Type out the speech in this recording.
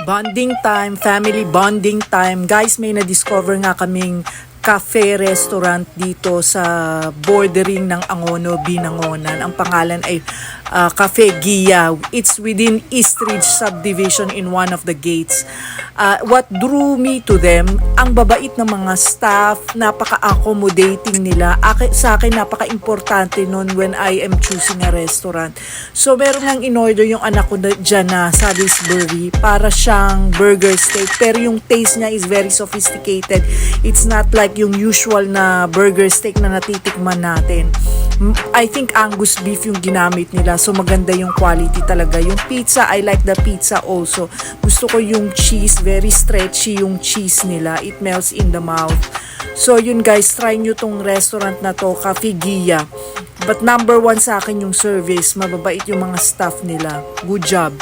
Bonding time, family bonding time. Guys, may na-discover nga kaming cafe restaurant dito sa bordering ng Angono, Binangonan. Ang pangalan ay Cafe Gia. It's within Eastridge subdivision in one of the gates. What drew me to them, ang babait ng mga staff, napaka-accommodating nila. Sa akin, napaka-importante nun when I am choosing a restaurant. So, meron nang in-order yung anak ko dyan na Salisbury para siyang burger steak. Pero yung taste niya is very sophisticated. It's not like yung usual na burger steak na natitikman natin. I think Angus beef yung ginamit nila. So maganda yung quality talaga. Yung pizza, I like the pizza also. Gusto ko yung cheese, very stretchy yung cheese nila. It melts in the mouth. So yun guys, try nyo tong restaurant na to, Cafe Gia. But number one sa akin yung service. Mababait yung mga staff nila. Good job.